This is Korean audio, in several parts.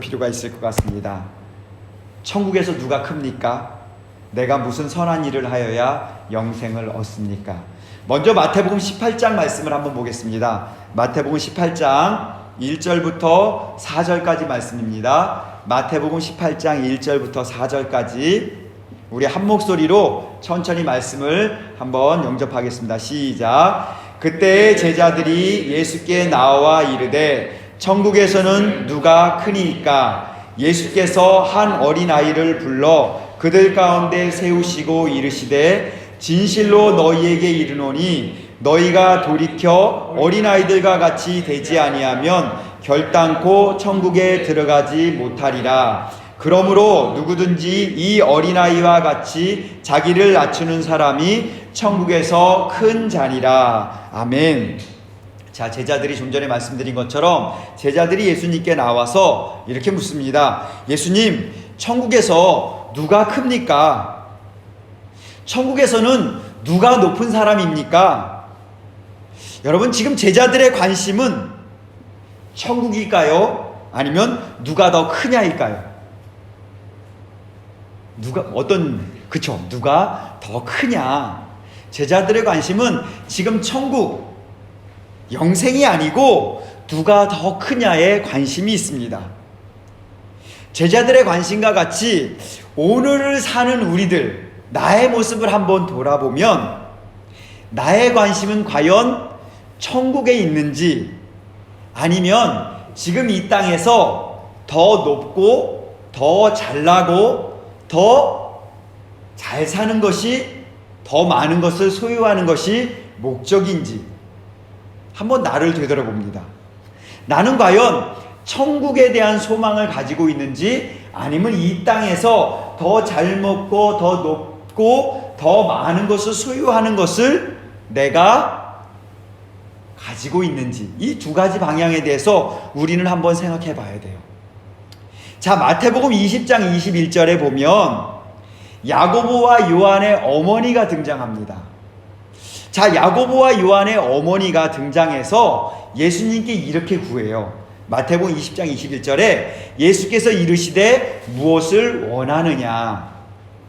필요가 있을 것 같습니다. 천국에서 누가 큽니까? 내가 무슨 선한 일을 하여야 영생을 얻습니까? 먼저 마태복음 18장 말씀을 한번 보겠습니다. 마태복음 18장 1절부터 4절까지 말씀입니다. 마태복음 18장 1절부터 4절까지 우리 한 목소리로 천천히 말씀을 한번 영접하겠습니다. 시작. 그때 제자들이 예수께 나와 이르되 천국에서는 누가 크니이까? 예수께서 한 어린아이를 불러 그들 가운데 세우시고 이르시되 진실로 너희에게 이르노니 너희가 돌이켜 어린아이들과 같이 되지 아니하면 결단코 천국에 들어가지 못하리라. 그러므로 누구든지 이 어린아이와 같이 자기를 낮추는 사람이 천국에서 큰 자니라. 아멘. 자, 제자들이 좀 전에 말씀드린 것처럼 제자들이 예수님께 나와서 이렇게 묻습니다. 예수님, 천국에서 누가 큽니까? 천국에서는 누가 높은 사람입니까? 여러분, 지금 제자들의 관심은 천국일까요? 아니면 누가 더 크냐일까요? 누가 더 크냐? 제자들의 관심은 지금 천국, 영생이 아니고 누가 더 크냐에 관심이 있습니다. 제자들의 관심과 같이 오늘을 사는 우리들, 나의 모습을 한번 돌아보면 나의 관심은 과연 천국에 있는지 아니면 지금 이 땅에서 더 높고 더 잘나고 더 잘 사는 것이, 더 많은 것을 소유하는 것이 목적인지 한번 나를 되돌아봅니다. 나는 과연 천국에 대한 소망을 가지고 있는지 아니면 이 땅에서 더 잘 먹고 더 높고 더 많은 것을 소유하는 것을 내가 가지고 있는지, 이 두 가지 방향에 대해서 우리는 한번 생각해 봐야 돼요. 자, 마태복음 20장 21절에 보면 야고보와 요한의 어머니가 등장합니다. 자, 야고보와 요한의 어머니가 등장해서 예수님께 이렇게 구해요. 마태복음 20장 21절에 예수께서 이르시되 무엇을 원하느냐?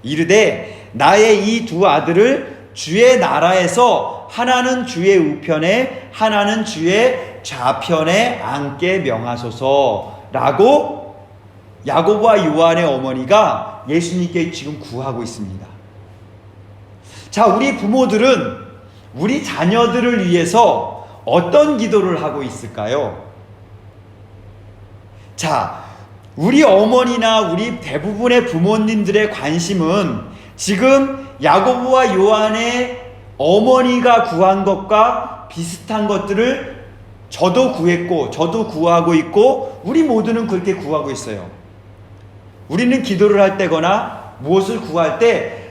이르되 나의 이 두 아들을 주의 나라에서 하나는 주의 우편에 하나는 주의 좌편에 앉게 명하소서라고 야고보와 요한의 어머니가 예수님께 지금 구하고 있습니다. 자, 우리 부모들은 우리 자녀들을 위해서 어떤 기도를 하고 있을까요? 자, 우리 어머니나 우리 대부분의 부모님들의 관심은 지금 야고보와 요한의 어머니가 구한 것과 비슷한 것들을 저도 구했고 저도 구하고 있고 우리 모두는 그렇게 구하고 있어요. 우리는 기도를 할 때거나 무엇을 구할 때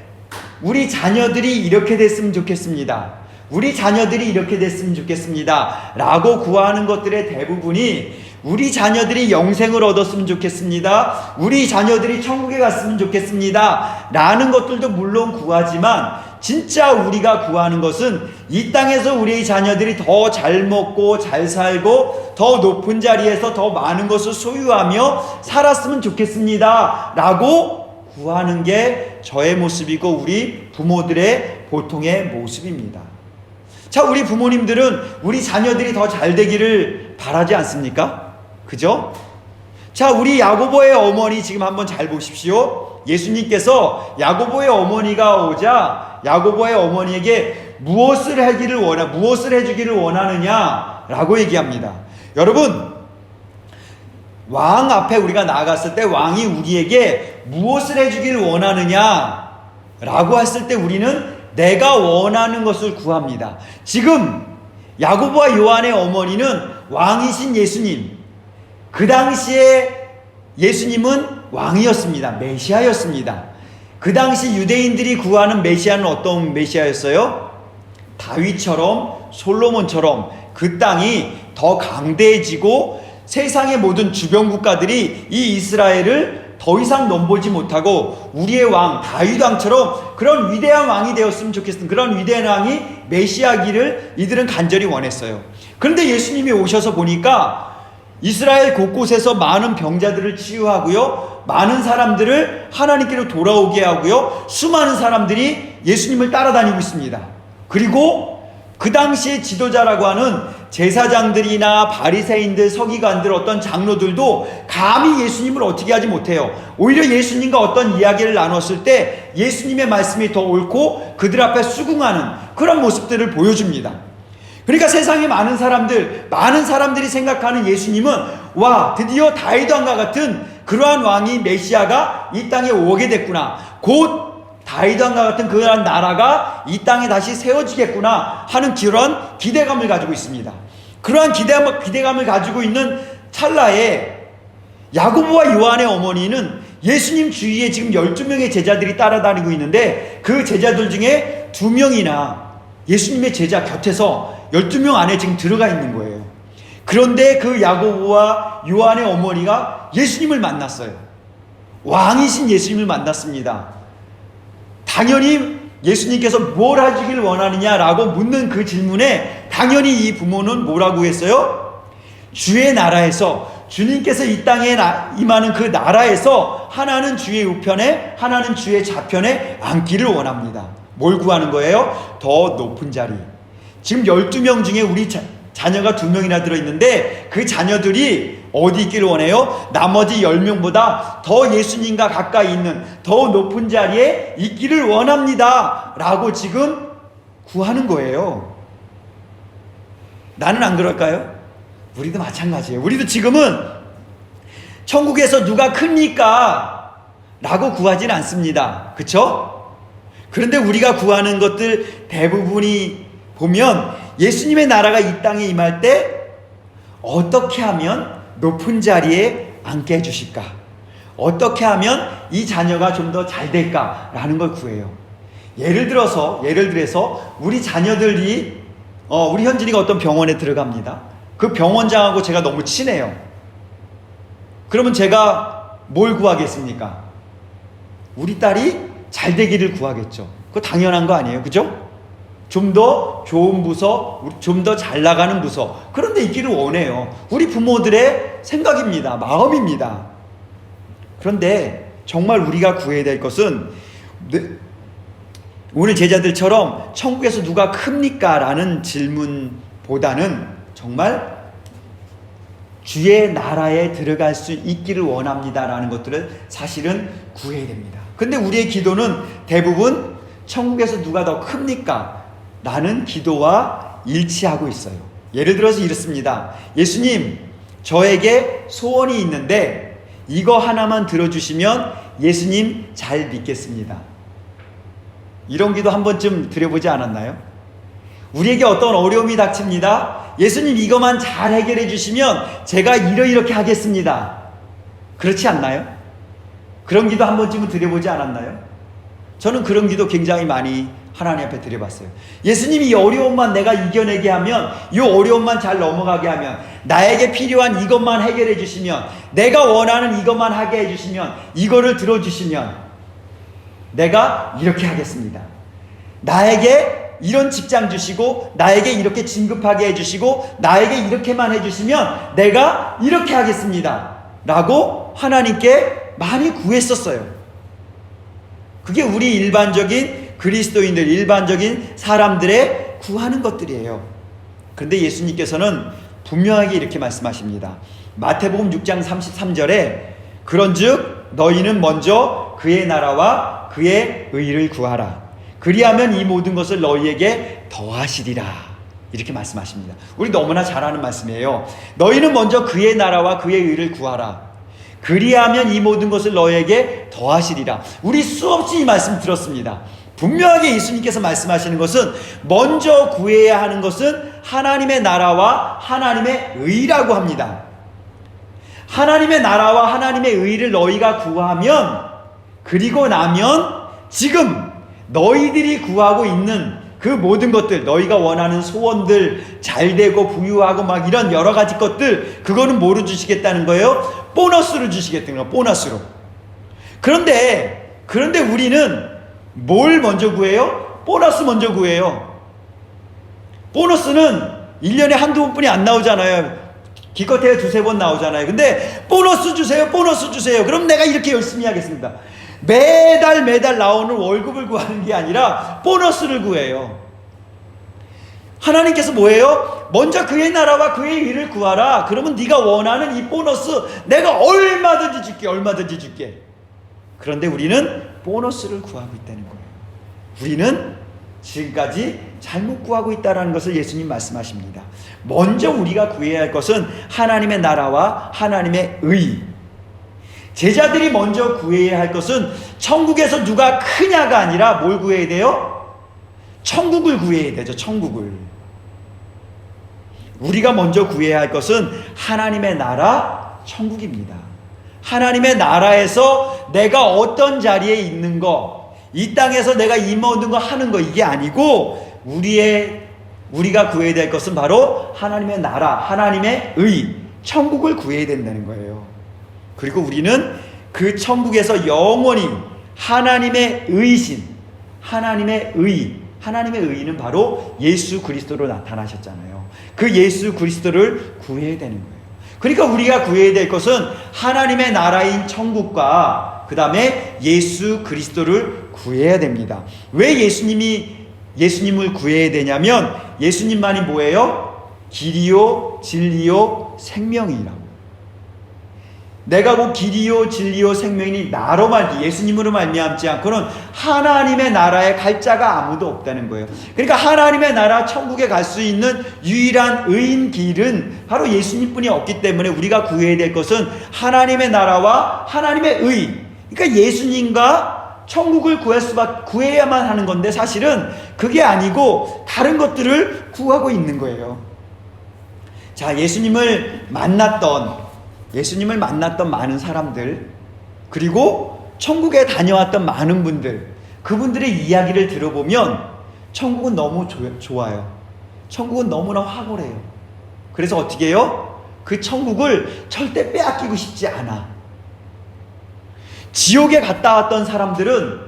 우리 자녀들이 이렇게 됐으면 좋겠습니다. 우리 자녀들이 이렇게 됐으면 좋겠습니다. 라고 구하는 것들의 대부분이 우리 자녀들이 영생을 얻었으면 좋겠습니다. 우리 자녀들이 천국에 갔으면 좋겠습니다. 라는 것들도 물론 구하지만 진짜 우리가 구하는 것은 이 땅에서 우리의 자녀들이 더 잘 먹고 잘 살고 더 높은 자리에서 더 많은 것을 소유하며 살았으면 좋겠습니다. 라고 구하는 게 저의 모습이고 우리 부모들의 보통의 모습입니다. 자, 우리 부모님들은 우리 자녀들이 더 잘 되기를 바라지 않습니까? 그죠? 자, 우리 야고보의 어머니 지금 한번 잘 보십시오. 예수님께서 야고보의 어머니가 오자 야고보의 어머니에게 무엇을 해주기를 원하느냐라고 얘기합니다. 여러분, 왕 앞에 우리가 나아갔을 때 왕이 우리에게 무엇을 해주기를 원하느냐라고 했을 때 우리는 내가 원하는 것을 구합니다. 지금 야고보와 요한의 어머니는 왕이신 예수님, 그 당시에 예수님은 왕이었습니다. 메시아였습니다. 그 당시 유대인들이 구하는 메시아는 어떤 메시아였어요? 다윗처럼 솔로몬처럼 그 땅이 더 강대해지고 세상의 모든 주변 국가들이 이 이스라엘을 더 이상 넘보지 못하고 우리의 왕 다윗 왕처럼 그런 위대한 왕이 되었으면 좋겠습니다. 그런 위대한 왕이 메시아기를 이들은 간절히 원했어요. 그런데 예수님이 오셔서 보니까 이스라엘 곳곳에서 많은 병자들을 치유하고요, 많은 사람들을 하나님께로 돌아오게 하고요, 수많은 사람들이 예수님을 따라다니고 있습니다. 그리고 그 당시의 지도자라고 하는 제사장들이나 바리새인들, 서기관들, 어떤 장로들도 감히 예수님을 어떻게 하지 못해요. 오히려 예수님과 어떤 이야기를 나눴을 때 예수님의 말씀이 더 옳고 그들 앞에 수긍하는 그런 모습들을 보여줍니다. 그러니까 세상에 많은 사람들이 생각하는 예수님은, 와, 드디어 다윗 왕과 같은 그러한 왕이, 메시아가 이 땅에 오게 됐구나, 곧 다윗 왕과 같은 그러한 나라가 이 땅에 다시 세워지겠구나 하는 그런 기대감을 가지고 있습니다. 그러한 기대감을 가지고 있는 찰나에 야고보와 요한의 어머니는 예수님 주위에 지금 12명의 제자들이 따라다니고 있는데, 그 제자들 중에 2명이나 예수님의 제자 곁에서 12명 안에 지금 들어가 있는 거예요. 그런데 그 야고보와 요한의 어머니가 예수님을 만났어요. 왕이신 예수님을 만났습니다. 당연히 예수님께서 뭘 하시길 원하느냐라고 묻는 그 질문에 당연히 이 부모는 뭐라고 했어요? 주의 나라에서, 주님께서 이 땅에 임하는 그 나라에서 하나는 주의 우편에, 하나는 주의 좌편에 앉기를 원합니다. 뭘 구하는 거예요? 더 높은 자리. 지금 12명 중에 우리 자녀가 2명이나 들어있는데, 그 자녀들이 어디 있기를 원해요? 나머지 10명보다 더 예수님과 가까이 있는 더 높은 자리에 있기를 원합니다 라고 지금 구하는 거예요. 나는 안 그럴까요? 우리도 마찬가지예요. 우리도 지금은 천국에서 누가 큽니까? 라고 구하지는 않습니다. 그쵸? 그런데 우리가 구하는 것들 대부분이 보면 예수님의 나라가 이 땅에 임할 때 어떻게 하면 높은 자리에 앉게 해주실까? 어떻게 하면 이 자녀가 좀 더 잘 될까? 라는 걸 구해요. 예를 들어서 우리 자녀들이 우리 현진이가 어떤 병원에 들어갑니다. 그 병원장하고 제가 너무 친해요. 그러면 제가 뭘 구하겠습니까? 우리 딸이 잘 되기를 구하겠죠. 그거 당연한 거 아니에요? 그죠? 좀 더 좋은 부서, 좀 더 잘 나가는 부서, 그런 데 있기를 원해요. 우리 부모들의 생각입니다. 마음입니다. 그런데 정말 우리가 구해야 될 것은, 오늘 제자들처럼 천국에서 누가 큽니까? 라는 질문보다는 정말 주의 나라에 들어갈 수 있기를 원합니다 라는 것들을 사실은 구해야 됩니다. 근데 우리의 기도는 대부분 천국에서 누가 더 큽니까? 라는 기도와 일치하고 있어요. 예를 들어서 이렇습니다. 예수님, 저에게 소원이 있는데 이거 하나만 들어주시면 예수님 잘 믿겠습니다. 이런 기도 한 번쯤 드려보지 않았나요? 우리에게 어떤 어려움이 닥칩니다. 예수님, 이것만 잘 해결해 주시면 제가 이렇게 하겠습니다. 그렇지 않나요? 그런 기도 한 번쯤은 드려보지 않았나요? 저는 그런 기도 굉장히 많이 하나님 앞에 드려봤어요. 예수님이 이 어려움만 내가 이겨내게 하면, 이 어려움만 잘 넘어가게 하면, 나에게 필요한 이것만 해결해 주시면, 내가 원하는 이것만 하게 해주시면, 이거를 들어주시면 내가 이렇게 하겠습니다. 나에게 이런 직장 주시고, 나에게 이렇게 진급하게 해주시고, 나에게 이렇게만 해주시면 내가 이렇게 하겠습니다 라고 하나님께 많이 구했었어요. 그게 우리 일반적인 그리스도인들, 일반적인 사람들의 구하는 것들이에요. 그런데 예수님께서는 분명하게 이렇게 말씀하십니다. 마태복음 6장 33절에 그런즉 너희는 먼저 그의 나라와 그의 의를 구하라. 그리하면 이 모든 것을 너희에게 더하시리라. 이렇게 말씀하십니다. 우리 너무나 잘 아는 말씀이에요. 너희는 먼저 그의 나라와 그의 의를 구하라. 그리하면 이 모든 것을 너희에게 더하시리라. 우리 수없이 이 말씀 들었습니다. 분명하게 예수님께서 말씀하시는 것은 먼저 구해야 하는 것은 하나님의 나라와 하나님의 의라고 합니다. 하나님의 나라와 하나님의 의를 너희가 구하면, 그리고 나면 지금 너희들이 구하고 있는 그 모든 것들, 너희가 원하는 소원들, 잘되고 부유하고 막 이런 여러 가지 것들, 그거는 뭐로 주시겠다는 거예요? 보너스로 주시겠다는 거예요. 보너스로. 그런데 우리는 뭘 먼저 구해요? 보너스 먼저 구해요. 보너스는 1년에 한두 번뿐이 안 나오잖아요. 기껏해야 두세 번 나오잖아요. 근데 보너스 주세요, 보너스 주세요. 그럼 내가 이렇게 열심히 하겠습니다. 매달 나오는 월급을 구하는 게 아니라 보너스를 구해요. 하나님께서 뭐예요? 먼저 그의 나라와 그의 일을 구하라. 그러면 네가 원하는 이 보너스 내가 얼마든지 줄게, 얼마든지 줄게. 그런데 우리는 보너스를 구하고 있다는 거예요. 우리는 지금까지 잘못 구하고 있다는 것을 예수님 말씀하십니다. 먼저 우리가 구해야 할 것은 하나님의 나라와 하나님의 의. 제자들이 먼저 구해야 할 것은 천국에서 누가 크냐가 아니라 뭘 구해야 돼요? 천국을 구해야 되죠. 천국을. 우리가 먼저 구해야 할 것은 하나님의 나라, 천국입니다. 하나님의 나라에서 내가 어떤 자리에 있는 거, 이 땅에서 내가 임하는 거 하는 거, 이게 아니고 우리가 구해야 될 것은 바로 하나님의 나라, 하나님의 의, 천국을 구해야 된다는 거예요. 그리고 우리는 그 천국에서 영원히 하나님의 의신, 하나님의 의는 바로 예수 그리스도로 나타나셨잖아요. 그 예수 그리스도를 구해야 되는 거예요. 그러니까 우리가 구해야 될 것은 하나님의 나라인 천국과 그 다음에 예수 그리스도를 구해야 됩니다. 왜 예수님을 구해야 되냐면 예수님만이 뭐예요? 길이요 진리요 생명이라고. 내가 곧 길이요 진리요 생명이니 나로 예수님으로 말미암지 않고는 하나님의 나라에 갈 자가 아무도 없다는 거예요. 그러니까 하나님의 나라 천국에 갈 수 있는 유일한 의인 길은 바로 예수님뿐이 없기 때문에 우리가 구해야 될 것은 하나님의 나라와 하나님의 의. 그러니까 예수님과 천국을 구해야만 하는 건데 사실은 그게 아니고 다른 것들을 구하고 있는 거예요. 자, 예수님을 만났던 많은 사람들, 그리고 천국에 다녀왔던 많은 분들, 그분들의 이야기를 들어보면 천국은 너무 좋아요. 천국은 너무나 황홀해요. 그래서 어떻게 해요? 그 천국을 절대 빼앗기고 싶지 않아. 지옥에 갔다 왔던 사람들은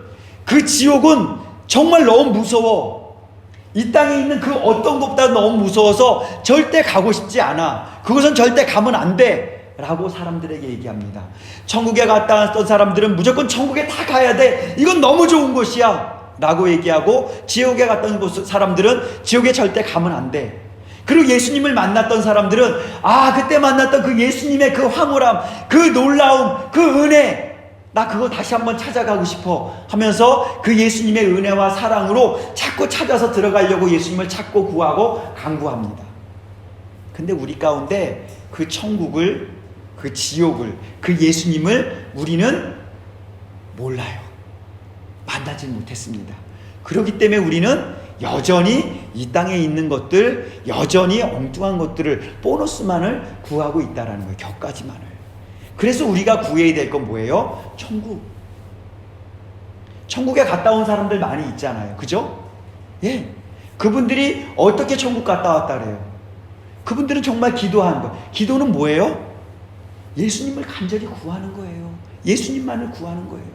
그 지옥은 정말 너무 무서워. 이 땅에 있는 그 어떤 것보다 너무 무서워서 절대 가고 싶지 않아. 그것은 절대 가면 안 돼 라고 사람들에게 얘기합니다. 천국에 갔다 왔던 사람들은 무조건 천국에 다 가야 돼, 이건 너무 좋은 곳이야 라고 얘기하고, 지옥에 갔던 사람들은 지옥에 절대 가면 안 돼. 그리고 예수님을 만났던 사람들은 그때 만났던 그 예수님의 그 황홀함, 그 놀라움, 그 은혜, 나 그거 다시 한번 찾아가고 싶어 하면서 그 예수님의 은혜와 사랑으로 자꾸 찾아서 들어가려고 예수님을 찾고 구하고 간구합니다. 근데 우리 가운데 그 천국을, 그 지옥을, 그 예수님을 우리는 몰라요. 만나지 못했습니다. 그렇기 때문에 우리는 여전히 이 땅에 있는 것들, 여전히 엉뚱한 것들을, 보너스만을 구하고 있다는 거예요. 격가지만을. 그래서 우리가 구해야 될 건 뭐예요? 천국. 천국에 갔다 온 사람들 많이 있잖아요. 그죠? 예. 그분들이 어떻게 천국 갔다 왔다 그래요? 그분들은 정말 기도하는 거. 기도는 뭐예요? 예수님을 간절히 구하는 거예요. 예수님만을 구하는 거예요.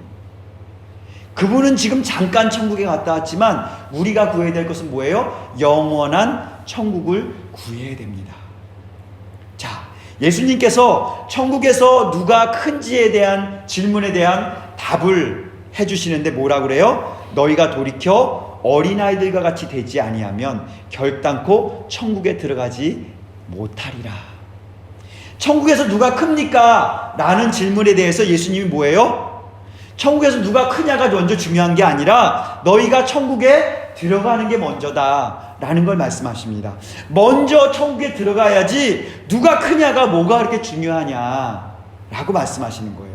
그분은 지금 잠깐 천국에 갔다 왔지만 우리가 구해야 될 것은 뭐예요? 영원한 천국을 구해야 됩니다. 자, 예수님께서 천국에서 누가 큰지에 대한 질문에 대한 답을 해주시는데 뭐라 그래요? 너희가 돌이켜 어린아이들과 같이 되지 아니하면 결단코 천국에 들어가지 못하리라. 천국에서 누가 큽니까? 라는 질문에 대해서 예수님이 뭐예요? 천국에서 누가 크냐가 먼저 중요한 게 아니라 너희가 천국에 들어가는 게 먼저다 라는 걸 말씀하십니다. 먼저 천국에 들어가야지 누가 크냐가 뭐가 그렇게 중요하냐 라고 말씀하시는 거예요.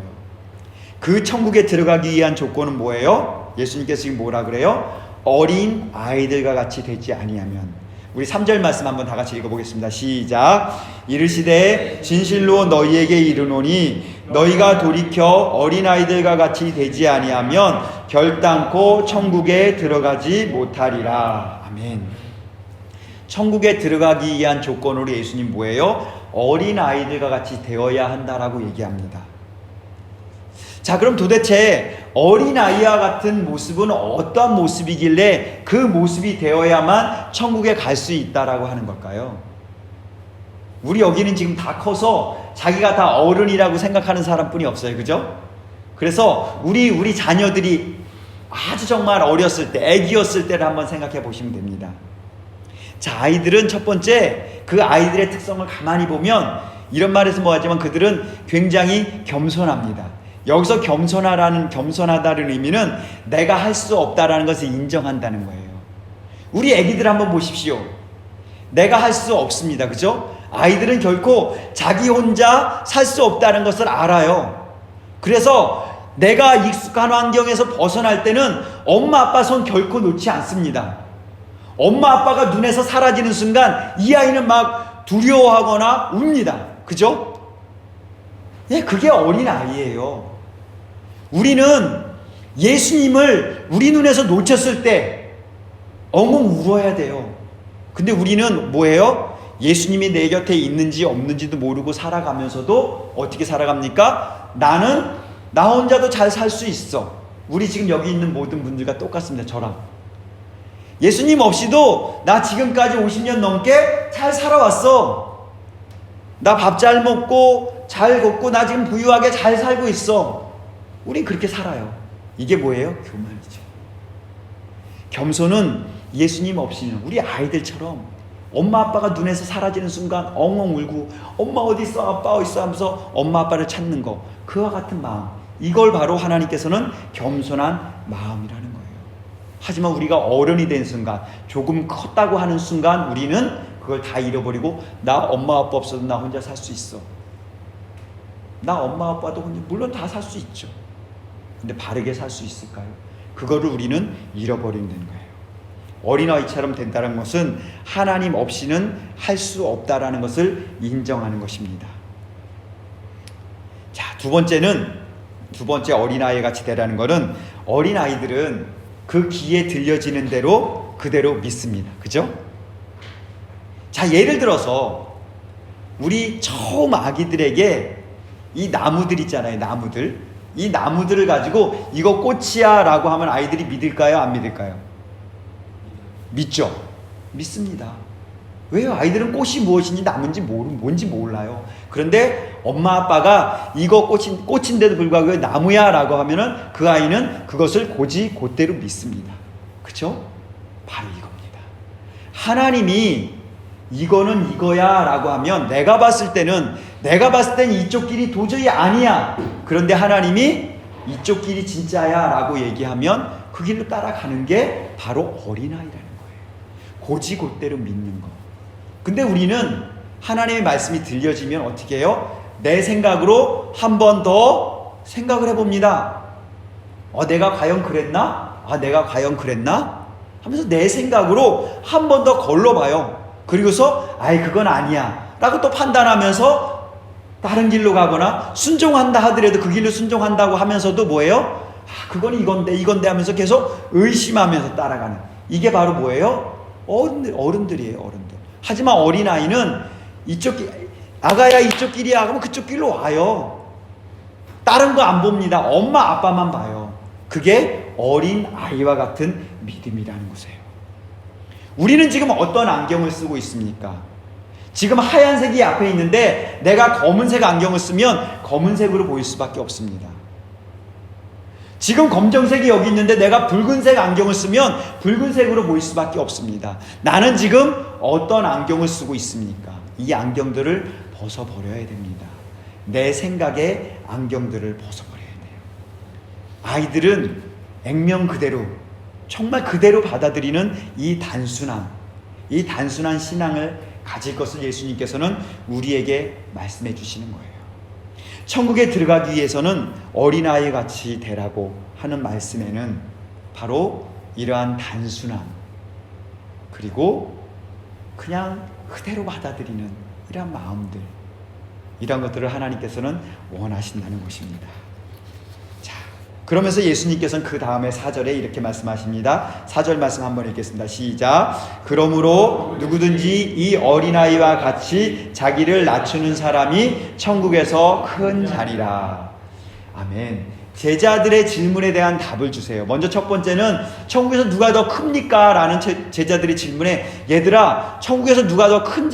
그 천국에 들어가기 위한 조건은 뭐예요? 예수님께서 지금 뭐라 그래요? 어린 아이들과 같이 되지 아니하면. 우리 3절 말씀 한번 다 같이 읽어보겠습니다. 시작. 이르시되 진실로 너희에게 이르노니 너희가 돌이켜 어린아이들과 같이 되지 아니하면 결단코 천국에 들어가지 못하리라. 아멘. 천국에 들어가기 위한 조건으로 예수님 뭐예요? 어린아이들과 같이 되어야 한다라고 얘기합니다. 자, 그럼 도대체 어린아이와 같은 모습은 어떠한 모습이길래 그 모습이 되어야만 천국에 갈 수 있다라고 하는 걸까요? 우리 여기는 지금 다 커서 자기가 다 어른이라고 생각하는 사람뿐이 없어요. 그죠? 그래서 우리 자녀들이 아주 정말 어렸을 때, 애기였을 때를 한번 생각해 보시면 됩니다. 자, 아이들은 첫 번째 그 아이들의 특성을 가만히 보면 이런 말에서 뭐하지만 그들은 굉장히 겸손합니다. 여기서 겸손하다는 의미는 내가 할 수 없다라는 것을 인정한다는 거예요. 우리 애기들 한번 보십시오. 내가 할 수 없습니다. 그죠? 아이들은 결코 자기 혼자 살 수 없다는 것을 알아요. 그래서 내가 익숙한 환경에서 벗어날 때는 엄마 아빠 손 결코 놓지 않습니다. 엄마 아빠가 눈에서 사라지는 순간 이 아이는 막 두려워하거나 웁니다. 그죠? 예, 그게 어린 아이예요. 우리는 예수님을 우리 눈에서 놓쳤을 때 엉엉 울어야 돼요. 근데 우리는 뭐예요? 예수님이 내 곁에 있는지 없는지도 모르고 살아가면서도 어떻게 살아갑니까? 나는 나 혼자도 잘 살 수 있어. 우리 지금 여기 있는 모든 분들과 똑같습니다. 저랑. 예수님 없이도 나 지금까지 50년 넘게 잘 살아왔어. 나 밥 잘 먹고 잘 걷고 나 지금 부유하게 잘 살고 있어. 우린 그렇게 살아요. 이게 뭐예요? 교만이죠. 겸손은 예수님 없이는 우리 아이들처럼 엄마 아빠가 눈에서 사라지는 순간 엉엉 울고 엄마 어디 있어 아빠 어디 있어 하면서 엄마 아빠를 찾는 거, 그와 같은 마음, 이걸 바로 하나님께서는 겸손한 마음이라는 거예요. 하지만 우리가 어른이 된 순간, 조금 컸다고 하는 순간 우리는 그걸 다 잃어버리고 나 엄마 아빠 없어도 나 혼자 살 수 있어. 나 엄마 아빠도 혼자 물론 다 살 수 있죠. 근데 바르게 살 수 있을까요? 그거를 우리는 잃어버리는 거예요. 어린아이처럼 된다는 것은 하나님 없이는 할 수 없다라는 것을 인정하는 것입니다. 자, 두 번째 어린아이 같이 되라는 것은 어린아이들은 그 귀에 들려지는 대로 그대로 믿습니다. 그죠? 자, 예를 들어서 우리 처음 아기들에게 이 나무들 있잖아요. 나무들. 이 나무들을 가지고 이거 꽃이야 라고 하면 아이들이 믿을까요? 안 믿을까요? 믿죠? 믿습니다. 왜요? 아이들은 꽃이 무엇인지 나무인지 뭔지 몰라요. 그런데 엄마 아빠가 이거 꽃인데도 불구하고 나무야 라고 하면은 그 아이는 그것을 곧대로 믿습니다. 그쵸? 바로 이겁니다. 하나님이 이거는 이거야 라고 하면 내가 봤을 때는 이쪽 길이 도저히 아니야. 그런데 하나님이 이쪽 길이 진짜야 라고 얘기하면 그 길로 따라가는 게 바로 어린아이라는 거예요. 곧대로 믿는 거. 근데 우리는 하나님의 말씀이 들려지면 어떻게 해요? 내 생각으로 한 번 더 생각을 해봅니다. 내가 과연 그랬나? 내가 과연 그랬나? 하면서 내 생각으로 한 번 더 걸러봐요. 그리고서 그건 아니야 라고 또 판단하면서 다른 길로 가거나 순종한다 하더라도 그 길로 순종한다고 하면서도 뭐예요? 그건 이건데 하면서 계속 의심하면서 따라가는, 이게 바로 뭐예요? 어른들이에요. 어른들. 하지만 어린아이는 아가야 이쪽 길이야 하면 그쪽 길로 와요. 다른 거 안 봅니다. 엄마 아빠만 봐요. 그게 어린아이와 같은 믿음이라는 것이에요. 우리는 지금 어떤 안경을 쓰고 있습니까? 지금 하얀색이 앞에 있는데 내가 검은색 안경을 쓰면 검은색으로 보일 수밖에 없습니다. 지금 검정색이 여기 있는데 내가 붉은색 안경을 쓰면 붉은색으로 보일 수밖에 없습니다. 나는 지금 어떤 안경을 쓰고 있습니까? 이 안경들을 벗어버려야 됩니다. 내 생각의 안경들을 벗어버려야 돼요. 아이들은 액면 그대로, 정말 그대로 받아들이는 이 단순한 신앙을 가질 것을 예수님께서는 우리에게 말씀해 주시는 거예요. 천국에 들어가기 위해서는 어린아이 같이 되라고 하는 말씀에는 바로 이러한 단순함, 그리고 그냥 그대로 받아들이는 이러한 마음들, 이런 것들을 하나님께서는 원하신다는 것입니다. 자, 그러면서 예수님께서는 그 다음에 4절에 이렇게 말씀하십니다. 4절 말씀 한번 읽겠습니다. 시작. 그러므로 누구든지 이 어린아이와 같이 자기를 낮추는 사람이 천국에서 큰 자리라. 아멘. 제자들의 질문에 대한 답을 주세요. 먼저 첫 번째는 천국에서 누가 더 큽니까? 라는 제자들의 질문에 얘들아, 천국에서 누가 더 큰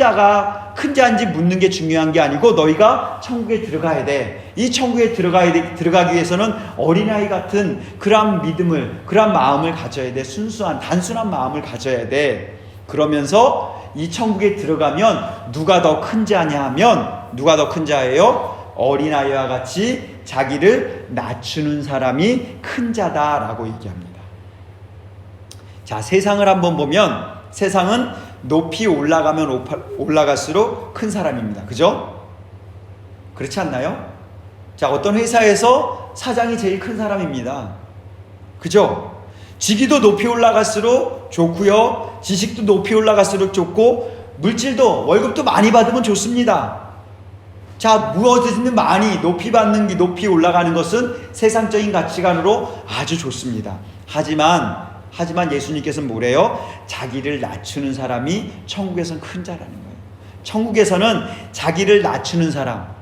자인지 묻는 게 중요한 게 아니고 너희가 천국에 들어가야 돼. 이 천국에 들어가기 위해서는 어린아이 같은 그런 믿음을, 그런 마음을 가져야 돼. 단순한 마음을 가져야 돼. 그러면서 이 천국에 들어가면 누가 더 큰 자냐 하면, 누가 더 큰 자예요? 어린아이와 같이 자기를 낮추는 사람이 큰 자다라고 얘기합니다. 자, 세상을 한번 보면 세상은 높이 올라가면 올라갈수록 큰 사람입니다. 그죠? 그렇지 않나요? 자, 어떤 회사에서 사장이 제일 큰 사람입니다. 그죠? 직위도 높이 올라갈수록 좋고요. 지식도 높이 올라갈수록 좋고, 물질도 월급도 많이 받으면 좋습니다. 자, 무엇이든 많이 높이 받는 게, 높이 올라가는 것은 세상적인 가치관으로 아주 좋습니다. 하지만 예수님께서는 뭐래요? 자기를 낮추는 사람이 천국에서는 큰 자라는 거예요. 천국에서는 자기를 낮추는 사람,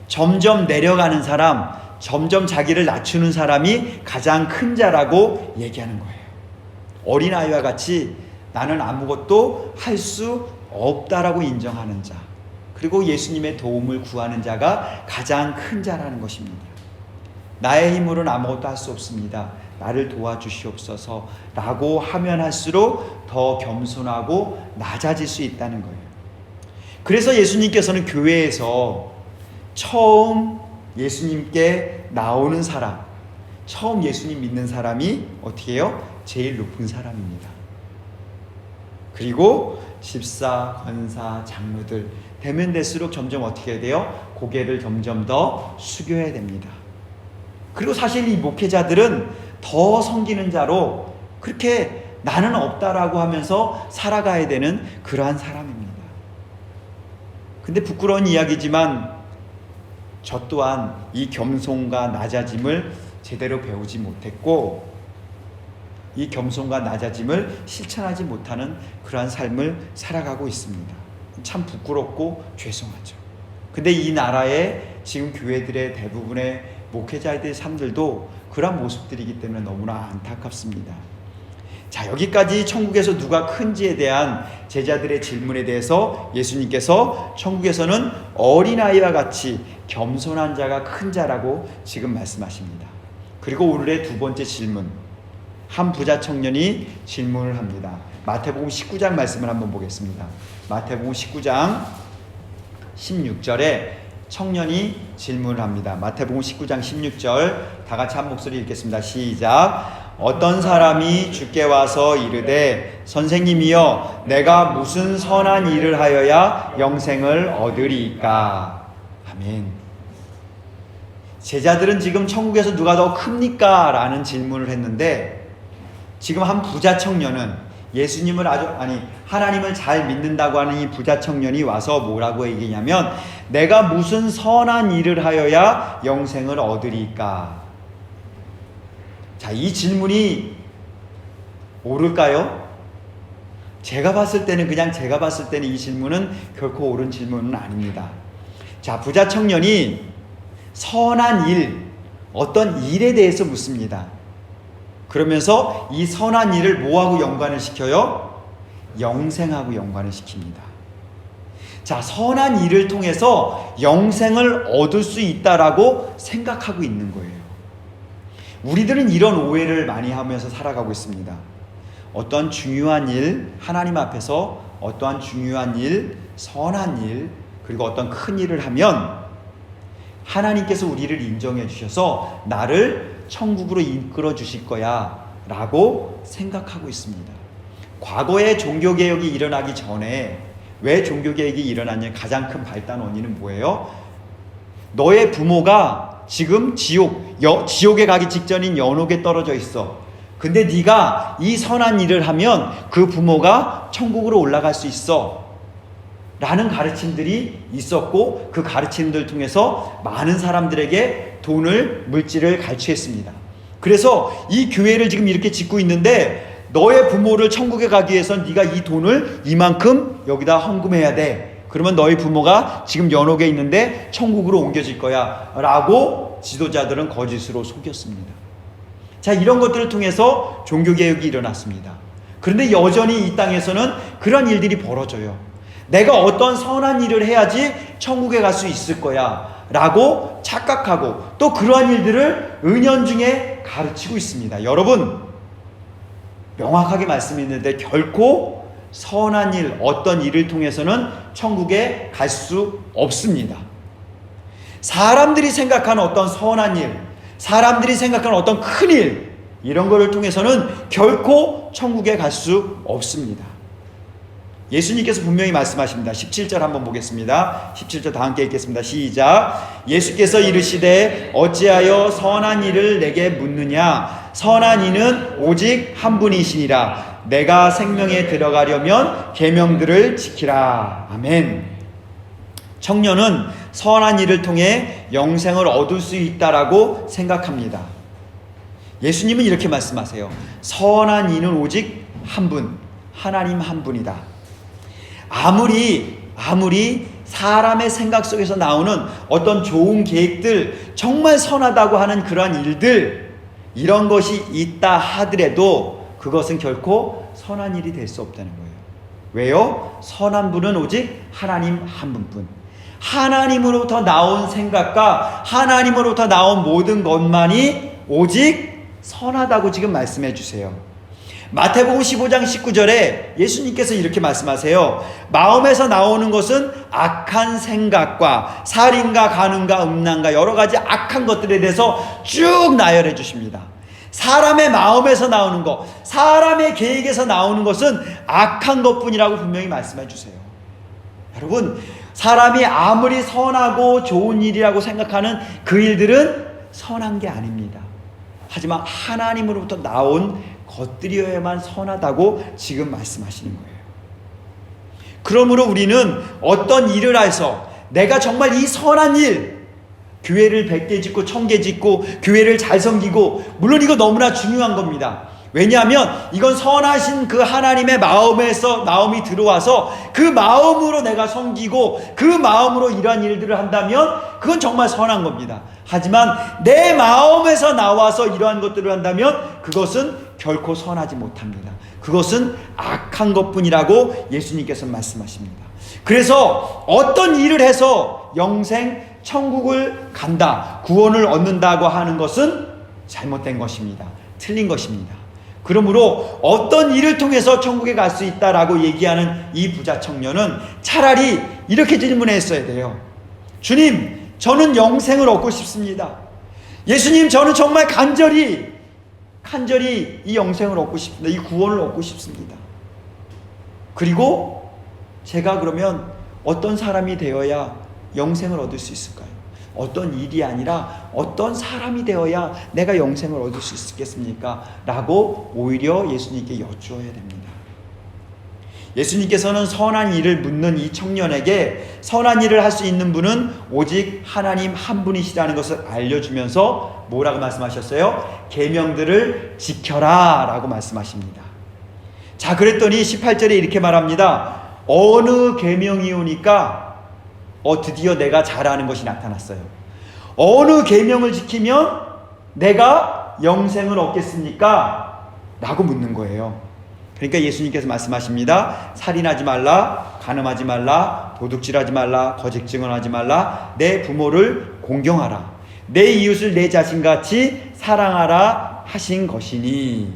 점점 내려가는 사람, 점점 자기를 낮추는 사람이 가장 큰 자라고 얘기하는 거예요. 어린아이와 같이 나는 아무것도 할 수 없다라고 인정하는 자, 그리고 예수님의 도움을 구하는 자가 가장 큰 자라는 것입니다. 나의 힘으로는 아무것도 할 수 없습니다. 나를 도와주시옵소서 라고 하면 할수록 더 겸손하고 낮아질 수 있다는 거예요. 그래서 예수님께서는 교회에서 처음 예수님께 나오는 사람, 처음 예수님 믿는 사람이 어떻게 해요? 제일 높은 사람입니다. 그리고 집사, 권사, 장로들 되면 될수록 점점 어떻게 해야 돼요? 고개를 점점 더 숙여야 됩니다. 그리고 사실 이 목회자들은 더 섬기는 자로 그렇게 나는 없다라고 하면서 살아가야 되는 그러한 사람입니다. 근데 부끄러운 이야기지만 저 또한 이 겸손과 낮아짐을 제대로 배우지 못했고, 이 겸손과 낮아짐을 실천하지 못하는 그러한 삶을 살아가고 있습니다. 참 부끄럽고 죄송하죠. 근데 이 나라의 지금 교회들의 대부분의 목회자들의 삶들도 그런 모습들이기 때문에 너무나 안타깝습니다. 자, 여기까지 천국에서 누가 큰지에 대한 제자들의 질문에 대해서 예수님께서 천국에서는 어린아이와 같이 겸손한 자가 큰 자라고 지금 말씀하십니다. 그리고 오늘의 두 번째 질문, 한 부자 청년이 질문을 합니다. 마태복음 19장 말씀을 한번 보겠습니다. 마태복음 19장 16절에 청년이 질문을 합니다. 마태복음 19장 16절 다 같이 한 목소리 읽겠습니다. 시작. 어떤 사람이 주께 와서 이르되 선생님이여 내가 무슨 선한 일을 하여야 영생을 얻으리이까. 아멘. 제자들은 지금 천국에서 누가 더 큽니까? 라는 질문을 했는데, 지금 한 부자 청년은 예수님을 하나님을 잘 믿는다고 하는 이 부자 청년이 와서 뭐라고 얘기냐면, 내가 무슨 선한 일을 하여야 영생을 얻으리까? 자, 이 질문이 옳을까요? 제가 봤을 때는 이 질문은 결코 옳은 질문은 아닙니다. 자, 부자 청년이 선한 일, 어떤 일에 대해서 묻습니다. 그러면서 이 선한 일을 뭐하고 연관을 시켜요? 영생하고 연관을 시킵니다. 자, 선한 일을 통해서 영생을 얻을 수 있다라고 생각하고 있는 거예요. 우리들은 이런 오해를 많이 하면서 살아가고 있습니다. 어떠한 중요한 일, 하나님 앞에서 어떠한 중요한 일, 선한 일, 그리고 어떤 큰 일을 하면 하나님께서 우리를 인정해 주셔서 나를 천국으로 이끌어 주실 거야 라고 생각하고 있습니다. 과거에 종교개혁이 일어나기 전에 왜 종교개혁이 일어났냐, 가장 큰 발단 원인은 뭐예요? 너의 부모가 지금 지옥에 가기 직전인 연옥에 떨어져 있어. 근데 네가 이 선한 일을 하면 그 부모가 천국으로 올라갈 수 있어 라는 가르침들이 있었고, 그 가르침들 통해서 많은 사람들에게 돈을, 물질을 갈취했습니다. 그래서 이 교회를 지금 이렇게 짓고 있는데, 너의 부모를 천국에 가기 위해서 네가 이 돈을 이만큼 여기다 헌금해야 돼. 그러면 너희 부모가 지금 연옥에 있는데 천국으로 옮겨질 거야 라고 지도자들은 거짓으로 속였습니다. 자, 이런 것들을 통해서 종교개혁이 일어났습니다. 그런데 여전히 이 땅에서는 그런 일들이 벌어져요. 내가 어떤 선한 일을 해야지 천국에 갈 수 있을 거야 라고 착각하고 또 그러한 일들을 은연중에 가르치고 있습니다. 여러분, 명확하게 말씀드리는데 결코 선한 일, 어떤 일을 통해서는 천국에 갈 수 없습니다. 사람들이 생각하는 어떤 선한 일, 사람들이 생각하는 어떤 큰 일, 이런 것을 통해서는 결코 천국에 갈 수 없습니다. 예수님께서 분명히 말씀하십니다. 17절 한번 보겠습니다. 17절 다 함께 읽겠습니다. 시작. 예수께서 이르시되 어찌하여 선한 일을 내게 묻느냐? 선한 이는 오직 한 분이시니라. 내가 생명에 들어가려면 계명들을 지키라. 아멘. 청년은 선한 일을 통해 영생을 얻을 수 있다라고 생각합니다. 예수님은 이렇게 말씀하세요. 선한 이는 오직 한 분, 하나님 한 분이다. 아무리 사람의 생각 속에서 나오는 어떤 좋은 계획들, 정말 선하다고 하는 그러한 일들, 이런 것이 있다 하더라도 그것은 결코 선한 일이 될 수 없다는 거예요. 왜요? 선한 분은 오직 하나님 한 분뿐. 하나님으로부터 나온 생각과 하나님으로부터 나온 모든 것만이 오직 선하다고 지금 말씀해 주세요. 마태복음 15장 19절에 예수님께서 이렇게 말씀하세요. 마음에서 나오는 것은 악한 생각과 살인과 간음과 음란과 여러 가지 악한 것들에 대해서 쭉 나열해 주십니다. 사람의 마음에서 나오는 것, 사람의 계획에서 나오는 것은 악한 것뿐이라고 분명히 말씀해 주세요. 여러분, 사람이 아무리 선하고 좋은 일이라고 생각하는 그 일들은 선한 게 아닙니다. 하지만 하나님으로부터 나온 것들이어야만 선하다고 지금 말씀하시는 거예요. 그러므로 우리는 어떤 일을 해서 내가 정말 이 선한 일, 교회를 100개 짓고 1000개 짓고 교회를 잘 섬기고, 물론 이거 너무나 중요한 겁니다. 왜냐하면 이건 선하신 그 하나님의 마음에서 마음이 들어와서 그 마음으로 내가 섬기고 그 마음으로 이러한 일들을 한다면 그건 정말 선한 겁니다. 하지만 내 마음에서 나와서 이러한 것들을 한다면 그것은 결코 선하지 못합니다. 그것은 악한 것뿐이라고 예수님께서 말씀하십니다. 그래서 어떤 일을 해서 영생 천국을 간다, 구원을 얻는다고 하는 것은 잘못된 것입니다. 틀린 것입니다. 그러므로 어떤 일을 통해서 천국에 갈 수 있다라고 얘기하는 이 부자 청년은 차라리 이렇게 질문했어야 돼요. 주님, 저는 영생을 얻고 싶습니다. 예수님, 저는 정말 간절히 이 영생을 얻고 싶습니다. 이 구원을 얻고 싶습니다. 그리고 제가 그러면 어떤 사람이 되어야 영생을 얻을 수 있을까요? 어떤 일이 아니라 어떤 사람이 되어야 내가 영생을 얻을 수 있겠습니까? 라고 오히려 예수님께 여쭈어야 됩니다. 예수님께서는 선한 일을 묻는 이 청년에게 선한 일을 할 수 있는 분은 오직 하나님 한 분이시라는 것을 알려주면서 뭐라고 말씀하셨어요? 계명들을 지켜라 라고 말씀하십니다. 자, 그랬더니 18절에 이렇게 말합니다. 어느 계명이오니까 드디어 내가 잘하는 것이 나타났어요. 어느 계명을 지키면 내가 영생을 얻겠습니까? 라고 묻는 거예요. 그러니까 예수님께서 말씀하십니다. 살인하지 말라, 간음하지 말라, 도둑질하지 말라, 거짓 증언하지 말라, 내 부모를 공경하라, 내 이웃을 내 자신같이 사랑하라 하신 것이니,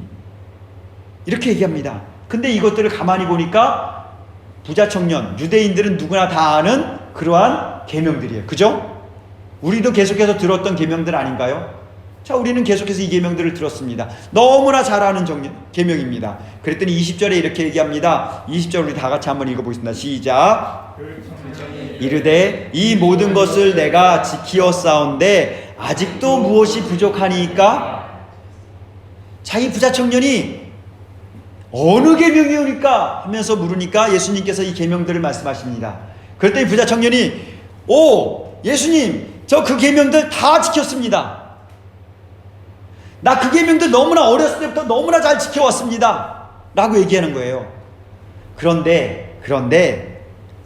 이렇게 얘기합니다. 근데 이것들을 가만히 보니까 부자 청년, 유대인들은 누구나 다 아는 그러한 계명들이에요. 그죠? 우리도 계속해서 들었던 계명들 아닌가요? 자, 우리는 계속해서 이 계명들을 들었습니다. 너무나 잘 아는 계명입니다. 그랬더니 20절에 이렇게 얘기합니다. 20절 우리 다 같이 한번 읽어보겠습니다. 시작. 이르되 이 모든 것을 내가 지키었사온데 아직도 무엇이 부족하니까? 자, 이 부자 청년이 어느 계명이오니까 하면서 물으니까 예수님께서 이 계명들을 말씀하십니다. 그랬더니 부자 청년이 예수님, 저 그 계명들 다 지켰습니다. 나 그 계명들 너무나 어렸을 때부터 너무나 잘 지켜왔습니다 라고 얘기하는 거예요. 그런데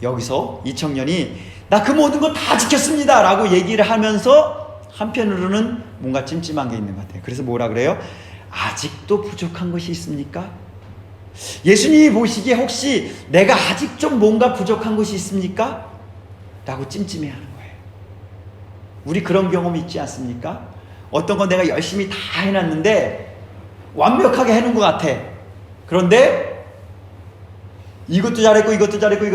여기서 이 청년이 나 그 모든 거 다 지켰습니다 라고 얘기를 하면서 한편으로는 뭔가 찜찜한 게 있는 것 같아요. 그래서 뭐라 그래요? 아직도 부족한 것이 있습니까? 예수님이 보시기에 혹시 내가 아직 좀 뭔가 부족한 것이 있습니까? 라고 찜찜해하는 거예요. 우리 그런 경험 있지 않습니까? 어떤 건 내가 열심히 다 해놨는데 완벽하게 해놓은 것 같아. 그런데 이것도 잘했고 이것도 잘했고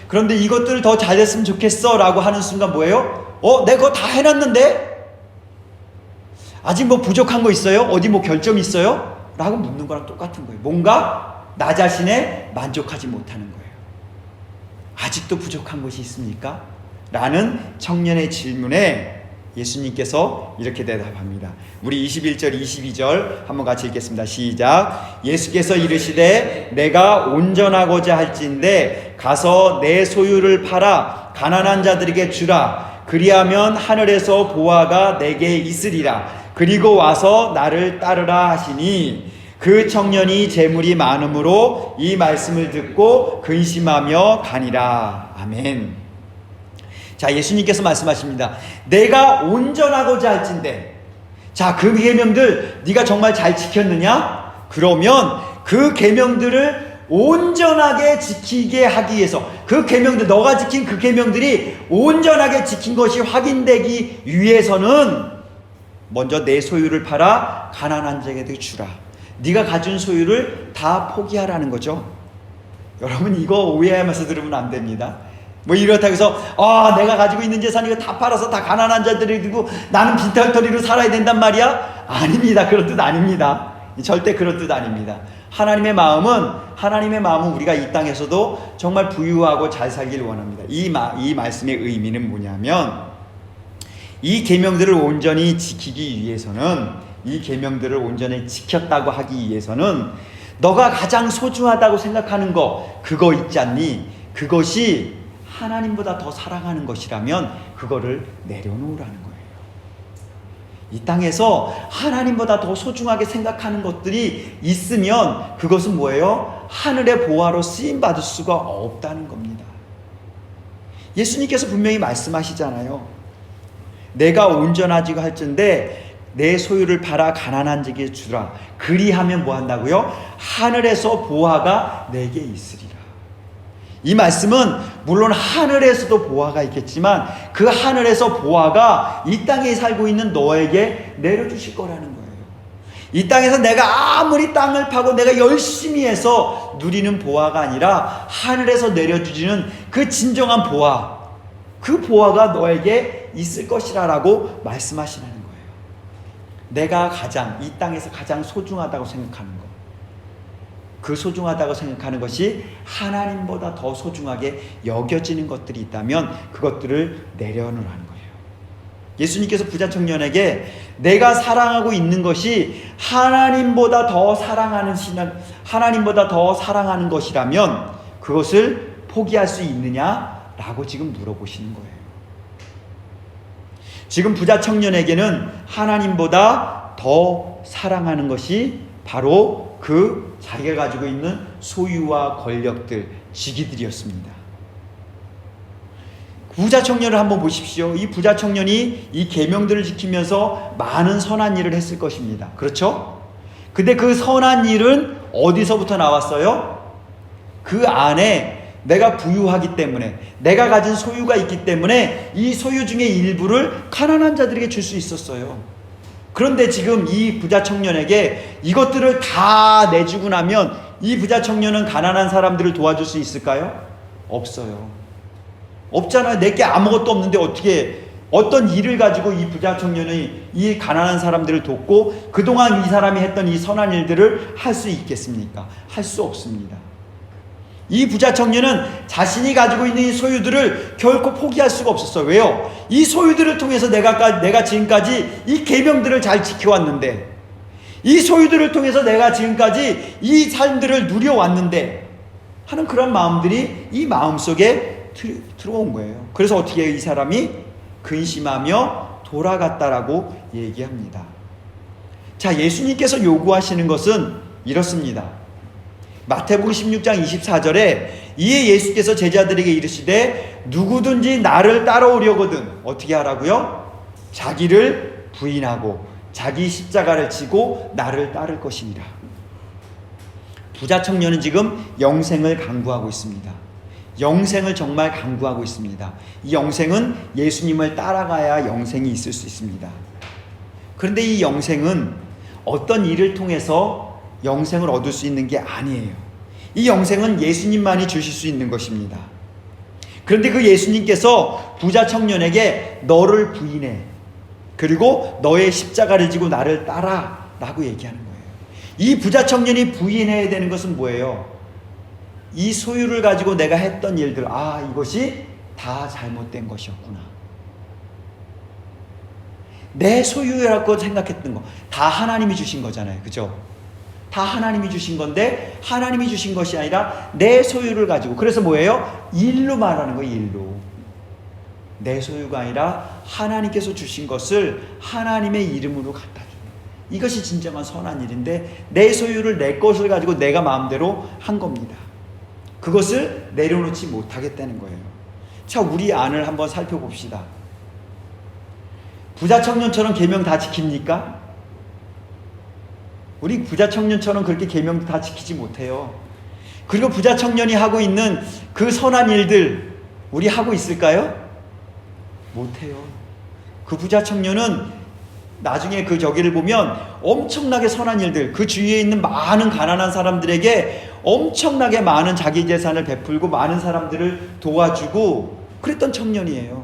그런데 이것들을 더 잘했으면 좋겠어 라고 하는 순간 뭐예요? 내가 그거 다 해놨는데 아직 뭐 부족한 거 있어요? 어디 뭐 결점이 있어요? 라고 묻는 거랑 똑같은 거예요. 뭔가 나 자신에 만족하지 못하는 거예요. 아직도 부족한 것이 있습니까? 라는 청년의 질문에 예수님께서 이렇게 대답합니다. 우리 21절 22절 한번 같이 읽겠습니다. 시작. 예수께서 이르시되 내가 온전하고자 할진대 가서 내 소유를 팔아 가난한 자들에게 주라. 그리하면 하늘에서 보화가 내게 있으리라. 그리고 와서 나를 따르라 하시니 그 청년이 재물이 많음으로 이 말씀을 듣고 근심하며 가니라. 아멘. 자, 예수님께서 말씀하십니다. 내가 온전하고자 할진대. 자, 그 계명들 네가 정말 잘 지켰느냐? 그러면 그 계명들을 온전하게 지키게 하기 위해서 그 계명들, 너가 지킨 그 계명들이 온전하게 지킨 것이 확인되기 위해서는 먼저 내 소유를 팔아 가난한 자에게 주라. 네가 가진 소유를 다 포기하라는 거죠. 여러분 이거 오해하면서 들으면 안 됩니다. 뭐 이렇다고 해서 내가 가지고 있는 재산 이거 다 팔아서 다 가난한 자들이 되고 나는 빈털터리로 살아야 된단 말이야? 아닙니다. 그런 뜻 아닙니다. 절대 그런 뜻 아닙니다. 하나님의 마음은 우리가 이 땅에서도 정말 부유하고 잘 살길 원합니다. 이 말씀의 의미는 뭐냐면 이 계명들을 온전히 지키기 위해서는 이 계명들을 온전히 지켰다고 하기 위해서는 너가 가장 소중하다고 생각하는 그거 있지 않니? 그것이 하나님보다 더 사랑하는 것이라면 그거를 내려놓으라는 거예요. 이 땅에서 하나님보다 더 소중하게 생각하는 것들이 있으면 그것은 뭐예요? 하늘의 보화로 쓰임받을 수가 없다는 겁니다. 예수님께서 분명히 말씀하시잖아요. 내가 온전하지 할진대 내 소유를 팔아 가난한 자에게 주라. 그리하면 뭐 한다고요? 하늘에서 보화가 내게 있으리라. 이 말씀은 물론 하늘에서도 보화가 있겠지만 그 하늘에서 보화가 이 땅에 살고 있는 너에게 내려주실 거라는 거예요. 이 땅에서 내가 아무리 땅을 파고 내가 열심히 해서 누리는 보화가 아니라 하늘에서 내려주시는 그 진정한 보화, 그 보화가 너에게 있을 것이라고 말씀하시는 거예요. 내가 이 땅에서 가장 소중하다고 생각하는 것, 그 소중하다고 생각하는 것이 하나님보다 더 소중하게 여겨지는 것들이 있다면 그것들을 내려놓으라는 거예요. 예수님께서 부자 청년에게 내가 사랑하고 있는 것이 하나님보다 더 사랑하는 것이라면 그것을 포기할 수 있느냐라고 지금 물어보시는 거예요. 지금 부자 청년에게는 하나님보다 더 사랑하는 것이 바로 그 자기가 가지고 있는 소유와 권력들, 직위들이었습니다. 부자 청년을 한번 보십시오. 이 부자 청년이 이 계명들을 지키면서 많은 선한 일을 했을 것입니다. 그렇죠? 근데 그 선한 일은 어디서부터 나왔어요? 그 안에 내가 부유하기 때문에, 내가 가진 소유가 있기 때문에 이 소유 중에 일부를 가난한 자들에게 줄 수 있었어요. 그런데 지금 이 부자 청년에게 이것들을 다 내주고 나면 이 부자 청년은 가난한 사람들을 도와줄 수 있을까요? 없어요. 없잖아요. 내게 아무것도 없는데 어떤 일을 가지고 이 부자 청년이 이 가난한 사람들을 돕고 그동안 이 사람이 했던 이 선한 일들을 할 수 있겠습니까? 할 수 없습니다. 이 부자 청년은 자신이 가지고 있는 이 소유들을 결코 포기할 수가 없었어요. 왜요? 이 소유들을 통해서 내가 지금까지 이 계명들을 잘 지켜왔는데, 이 소유들을 통해서 내가 지금까지 이 삶들을 누려왔는데 하는 그런 마음들이 이 마음속에 들어온 거예요. 그래서 어떻게 해요? 이 사람이 근심하며 돌아갔다라고 얘기합니다. 자, 예수님께서 요구하시는 것은 이렇습니다. 마태복음 16장 24절에 이에 예수께서 제자들에게 이르시되 누구든지 나를 따라오려거든 어떻게 하라고요? 자기를 부인하고 자기 십자가를 지고 나를 따를 것이니라. 부자 청년은 지금 영생을 강구하고 있습니다. 영생을 정말 강구하고 있습니다. 이 영생은 예수님을 따라가야 영생이 있을 수 있습니다. 그런데 이 영생은 어떤 일을 통해서 영생을 얻을 수 있는 게 아니에요. 이 영생은 예수님만이 주실 수 있는 것입니다. 그런데 그 예수님께서 부자 청년에게 너를 부인해, 그리고 너의 십자가를 지고 나를 따라 라고 얘기하는 거예요. 이 부자 청년이 부인해야 되는 것은 뭐예요? 이 소유를 가지고 내가 했던 일들, 이것이 다 잘못된 것이었구나. 내 소유라고 생각했던 거 다 하나님이 주신 거잖아요. 그죠? 다 하나님이 주신 건데 하나님이 주신 것이 아니라 내 소유를 가지고, 그래서 뭐예요? 일로 말하는 거예요. 일로. 내 소유가 아니라 하나님께서 주신 것을 하나님의 이름으로 갖다 주는, 이것이 진정한 선한 일인데 내 소유를, 내 것을 가지고 내가 마음대로 한 겁니다. 그것을 내려놓지 못하겠다는 거예요. 자, 우리 안을 한번 살펴봅시다. 부자 청년처럼 계명 다 지킵니까? 우리 부자 청년처럼 그렇게 계명 다 지키지 못해요. 그리고 부자 청년이 하고 있는 그 선한 일들 우리 하고 있을까요? 못해요. 그 부자 청년은 나중에 그 저기를 보면 엄청나게 선한 일들, 그 주위에 있는 많은 가난한 사람들에게 엄청나게 많은 자기 재산을 베풀고 많은 사람들을 도와주고 그랬던 청년이에요.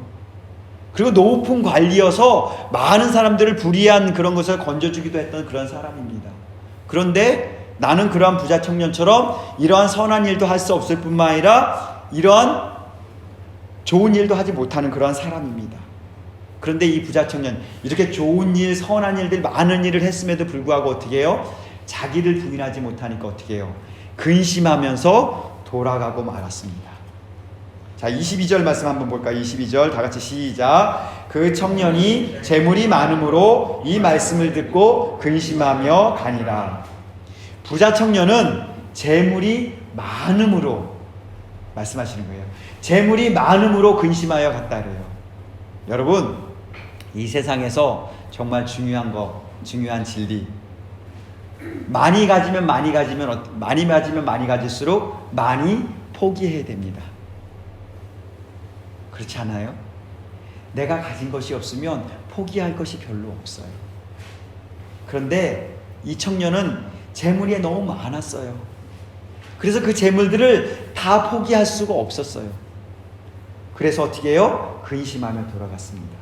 그리고 높은 관리여서 많은 사람들을 불의한 그런 것을 건져주기도 했던 그런 사람입니다. 그런데 나는 그러한 부자 청년처럼 이러한 선한 일도 할 수 없을 뿐만 아니라 이러한 좋은 일도 하지 못하는 그러한 사람입니다. 그런데 이 부자 청년, 이렇게 좋은 일, 선한 일들, 많은 일을 했음에도 불구하고 어떻게 해요? 자기를 부인하지 못하니까 어떻게 해요? 근심하면서 돌아가고 말았습니다. 자, 22절 말씀 한번 볼까요? 22절 다 같이 시작. 그 청년이 재물이 많음으로 이 말씀을 듣고 근심하며 가니라. 부자 청년은 재물이 많음으로 말씀하시는 거예요. 재물이 많음으로 근심하여 갔다 그래요. 여러분, 이 세상에서 정말 중요한 거, 중요한 진리, 많이 가지면 많이 가질수록 많이 포기해야 됩니다. 그렇지 않아요? 내가 가진 것이 없으면 포기할 것이 별로 없어요. 그런데 이 청년은 재물이 너무 많았어요. 그래서 그 재물들을 다 포기할 수가 없었어요. 그래서 어떻게 해요? 근심하며 돌아갔습니다.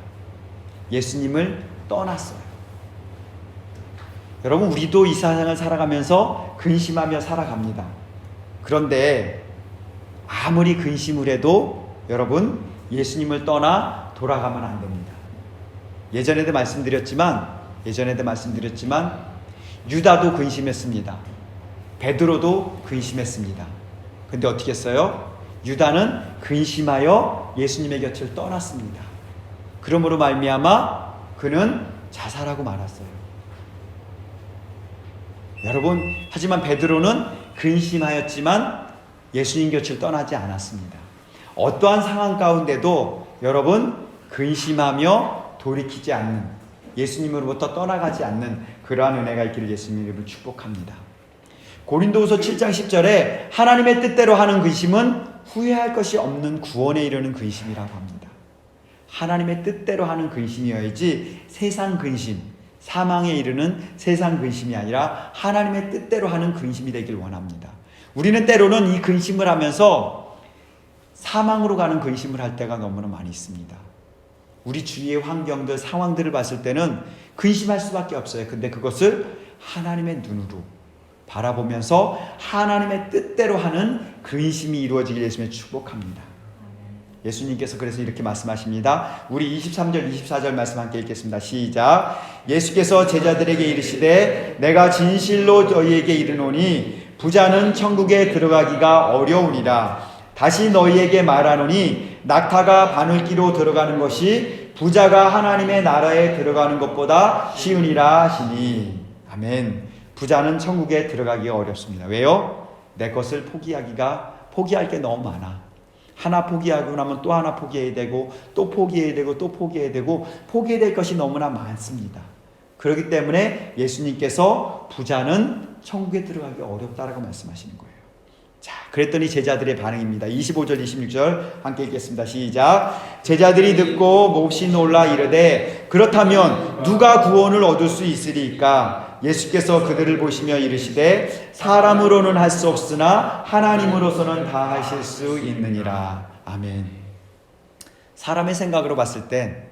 예수님을 떠났어요. 여러분, 우리도 이 세상을 살아가면서 근심하며 살아갑니다. 그런데 아무리 근심을 해도 여러분, 예수님을 떠나 돌아가면 안 됩니다. 예전에도 말씀드렸지만 유다도 근심했습니다. 베드로도 근심했습니다. 근데 어떻게 했어요? 유다는 근심하여 예수님의 곁을 떠났습니다. 그러므로 말미암아 그는 자살하고 말았어요. 여러분, 하지만 베드로는 근심하였지만 예수님 곁을 떠나지 않았습니다. 어떠한 상황 가운데도 여러분, 근심하며 돌이키지 않는, 예수님으로부터 떠나가지 않는 그러한 은혜가 있기를 예수님 이름으로 축복합니다. 고린도후서 7장 10절에 하나님의 뜻대로 하는 근심은 후회할 것이 없는 구원에 이르는 근심이라고 합니다. 하나님의 뜻대로 하는 근심이어야지 세상 근심, 사망에 이르는 세상 근심이 아니라 하나님의 뜻대로 하는 근심이 되길 원합니다. 우리는 때로는 이 근심을 하면서 사망으로 가는 근심을 할 때가 너무나 많이 있습니다. 우리 주위의 환경들, 상황들을 봤을 때는 근심할 수밖에 없어요. 근데 그것을 하나님의 눈으로 바라보면서 하나님의 뜻대로 하는 근심이 이루어지길 예수님의 축복합니다. 예수님께서 그래서 이렇게 말씀하십니다. 우리 23절 24절 말씀 함께 읽겠습니다. 시작. 예수께서 제자들에게 이르시되 내가 진실로 너희에게 이르노니 부자는 천국에 들어가기가 어려우니라. 다시 너희에게 말하노니 낙타가 바늘기로 들어가는 것이 부자가 하나님의 나라에 들어가는 것보다 쉬우니라 하시니. 아멘. 부자는 천국에 들어가기가 어렵습니다. 왜요? 내 것을 포기할 게 너무 많아. 하나 포기하고 나면 또 하나 포기해야 되고 또 포기해야 되고 또 포기해야 되고 포기해야 될 것이 너무나 많습니다. 그렇기 때문에 예수님께서 부자는 천국에 들어가기 어렵다라고 말씀하시는 거예요. 자, 그랬더니 제자들의 반응입니다. 25절 26절 함께 읽겠습니다. 시작. 제자들이 듣고 몹시 놀라 이르되 그렇다면 누가 구원을 얻을 수 있으리까? 예수께서 그들을 보시며 이르시되 사람으로는 할 수 없으나 하나님으로서는 다 하실 수 있느니라. 아멘. 사람의 생각으로 봤을 땐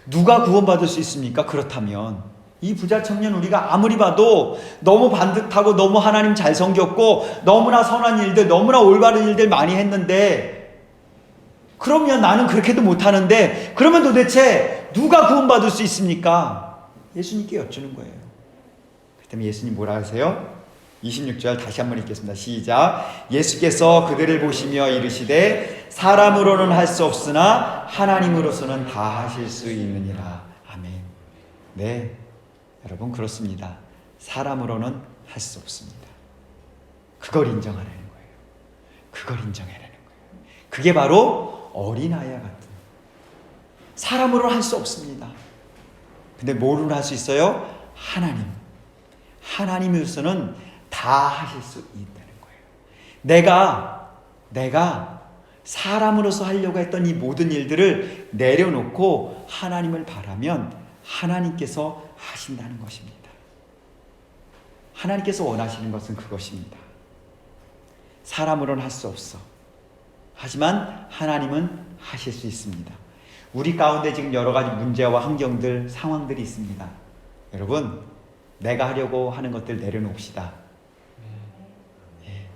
누가 구원받을 수 있습니까? 그렇다면 이 부자 청년 우리가 아무리 봐도 너무 반듯하고 너무 하나님 잘 섬겼고 너무나 선한 일들, 너무나 올바른 일들 많이 했는데 그러면 나는 그렇게도 못하는데 그러면 도대체 누가 구원받을 수 있습니까? 예수님께 여쭈는 거예요. 그렇다면 예수님 뭐라 하세요? 26절 다시 한번 읽겠습니다. 시작. 예수께서 그들을 보시며 이르시되 사람으로는 할 수 없으나 하나님으로서는 다 하실 수 있느니라. 아멘. 네, 여러분 그렇습니다. 사람으로는 할 수 없습니다. 그걸 인정하라는 거예요. 그걸 인정하라는 거예요. 그게 바로 어린아이와 같은 사람으로는 할 수 없습니다. 근데 뭐로는 할 수 있어요? 하나님으로서는 다 하실 수 있다는 거예요. 내가 사람으로서 하려고 했던 이 모든 일들을 내려놓고 하나님을 바라면 하나님께서 하신다는 것입니다. 하나님께서 원하시는 것은 그것입니다. 사람으로는 할 수 없어. 하지만 하나님은 하실 수 있습니다. 우리 가운데 지금 여러 가지 문제와 환경들, 상황들이 있습니다. 여러분, 내가 하려고 하는 것들 내려놓읍시다.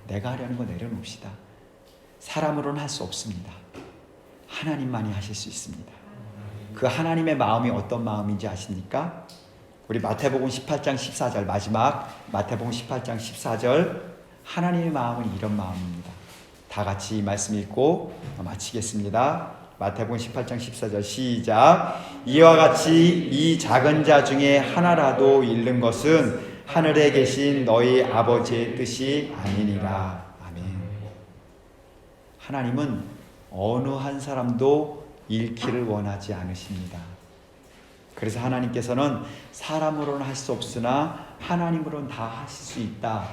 내가 하려는 거 내려놓읍시다. 사람으로는 할 수 없습니다. 하나님만이 하실 수 있습니다. 그 하나님의 마음이 어떤 마음인지 아십니까? 우리 마태복음 18장 14절 마지막 마태복음 18장 14절 하나님의 마음은 이런 마음입니다. 다 같이 이 말씀 읽고 마치겠습니다. 마태복음 18장 14절 시작. 이와 같이 이 작은 자 중에 하나라도 잃는 것은 하늘에 계신 너희 아버지의 뜻이 아니니라. 아멘. 하나님은 어느 한 사람도 잃기를 원하지 않으십니다. 그래서 하나님께서는 사람으로는 할 수 없으나 하나님으로는 다 하실 수 있다.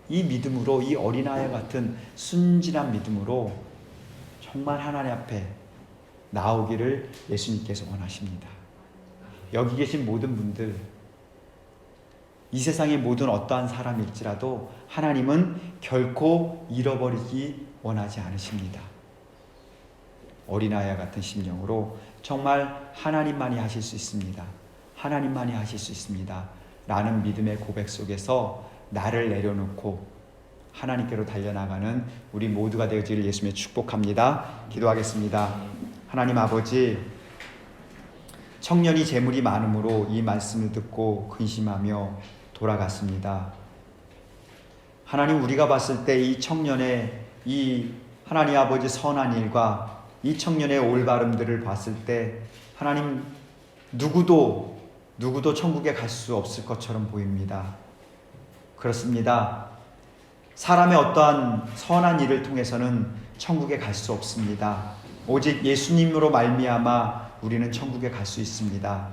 이 믿음으로, 이 어린아이 같은 순진한 믿음으로 정말 하나님 앞에 나오기를 예수님께서 원하십니다. 여기 계신 모든 분들, 이 세상의 모든 어떠한 사람일지라도 하나님은 결코 잃어버리기 원하지 않으십니다. 어린아이와 같은 심령으로 정말 하나님만이 하실 수 있습니다. 하나님만이 하실 수 있습니다. 라는 믿음의 고백 속에서 나를 내려놓고 하나님께로 달려나가는 우리 모두가 되어지기를 예수님의 축복합니다. 기도하겠습니다. 하나님 아버지, 청년이 재물이 많음으로 이 말씀을 듣고 근심하며 돌아갔습니다. 하나님, 우리가 봤을 때 이 청년의 이 하나님 아버지 선한 일과 이 청년의 올바름들을 봤을 때 하나님 누구도 천국에 갈 수 없을 것처럼 보입니다. 그렇습니다. 사람의 어떠한 선한 일을 통해서는 천국에 갈 수 없습니다. 오직 예수님으로 말미암아 우리는 천국에 갈 수 있습니다.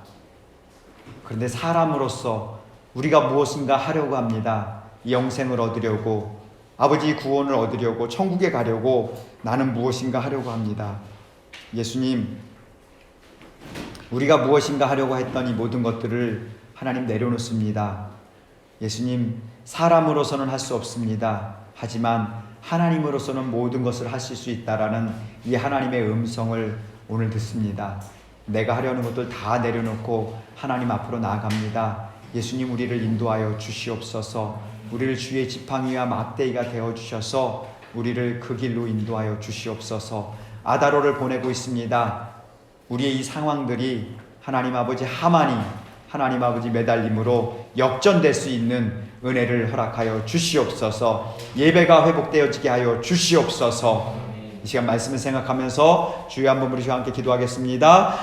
그런데 사람으로서 우리가 무엇인가 하려고 합니다. 영생을 얻으려고, 아버지 구원을 얻으려고, 천국에 가려고 나는 무엇인가 하려고 합니다. 예수님, 우리가 무엇인가 하려고 했던 이 모든 것들을 하나님 내려놓습니다. 예수님, 사람으로서는 할 수 없습니다. 하지만 하나님으로서는 모든 것을 하실 수 있다라는 이 하나님의 음성을 오늘 듣습니다. 내가 하려는 것들 다 내려놓고 하나님 앞으로 나아갑니다. 예수님, 우리를 인도하여 주시옵소서. 우리를 주의 지팡이와 막대기가 되어주셔서 우리를 그 길로 인도하여 주시옵소서. 아다로를 보내고 있습니다. 우리의 이 상황들이 하나님 아버지 하만이 하나님 아버지 매달림으로 역전될 수 있는 은혜를 허락하여 주시옵소서. 예배가 회복되어지게 하여 주시옵소서. 이 시간 말씀을 생각하면서 주여 한번 부르시고 함께 기도하겠습니다.